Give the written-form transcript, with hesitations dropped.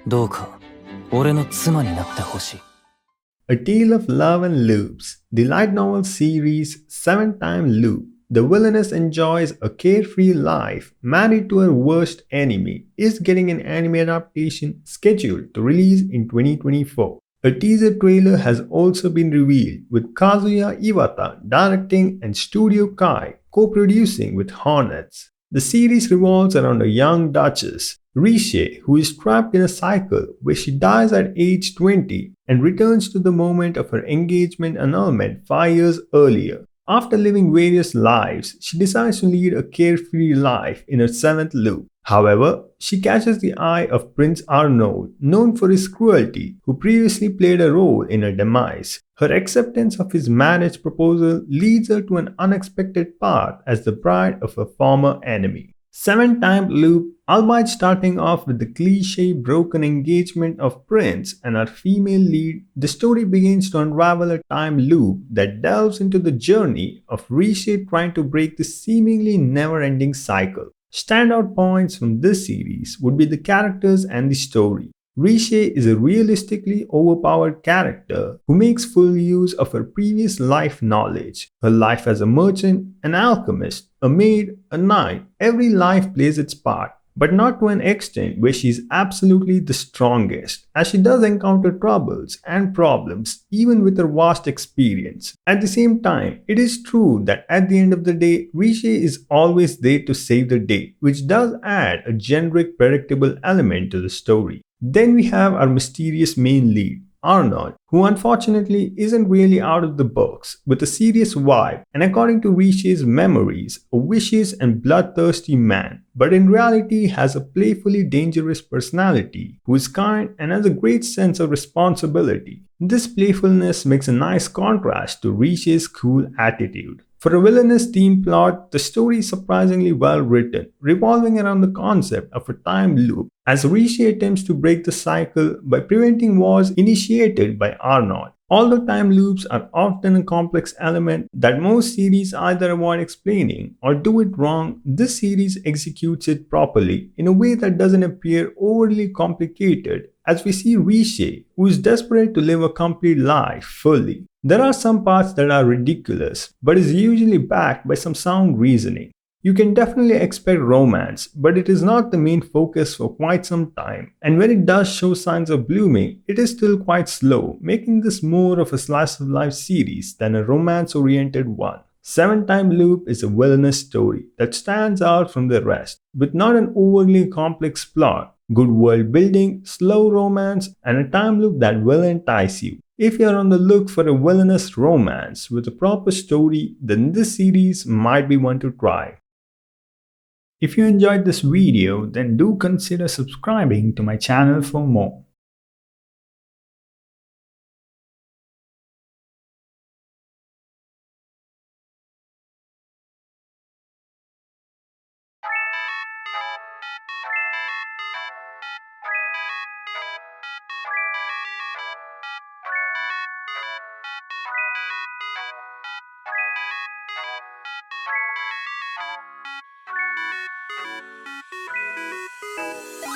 どうか俺の妻になってほしい。 A Tale of Love and Loops, the light novel series Seven Time Loop. The villainess enjoys a carefree life, married to her worst enemy, is getting an anime adaptation scheduled to release in 2024. A teaser trailer has also been revealed, with Kazuya Iwata directing and Studio Kai co-producing with Hornets. The series revolves around a young duchess, Riche, who is trapped in a cycle where she dies at age 20 and returns to the moment of her engagement annulment 5 years earlier. After living various lives, she decides to lead a carefree life in her seventh loop. However, she catches the eye of Prince Arnold, known for his cruelty, who previously played a role in her demise. Her acceptance of his marriage proposal leads her to an unexpected path as the bride of a former enemy. Seven-time loop, albeit starting off with the cliche broken engagement of Prince and our female lead, the story begins to unravel a time loop that delves into the journey of Riche trying to break the seemingly never-ending cycle. Standout points from this series would be the characters and the story. Riche is a realistically overpowered character who makes full use of her previous life knowledge. Her life as a merchant, an alchemist, a maid, a knight, every life plays its part, but not to an extent where she is absolutely the strongest, as she does encounter troubles and problems even with her vast experience. At the same time, it is true that at the end of the day, Riche is always there to save the day, which does add a generic predictable element to the story. Then we have our mysterious main lead, Arnold, who unfortunately isn't really out of the box, with a serious vibe and according to Riche's memories, a vicious and bloodthirsty man, but in reality has a playfully dangerous personality who is kind and has a great sense of responsibility. This playfulness makes a nice contrast to Riche's cool attitude. For a villainous team plot, the story is surprisingly well written, revolving around the concept of a time loop as Rishi attempts to break the cycle by preventing wars initiated by Arnold. Although time loops are often a complex element that most series either avoid explaining or do it wrong, this series executes it properly in a way that doesn't appear overly complicated as we see Rishi, who is desperate to live a complete life fully. There are some parts that are ridiculous, but is usually backed by some sound reasoning. You can definitely expect romance, but it is not the main focus for quite some time, and when it does show signs of blooming, it is still quite slow, making this more of a slice of life series than a romance oriented one. Seven Time Loop is a villainous story that stands out from the rest, with not an overly complex plot, good world building, slow romance, and a time loop that will entice you. If you're on the look for a villainous romance with a proper story, then this series might be one to try. If you enjoyed this video, then do consider subscribing to my channel for more.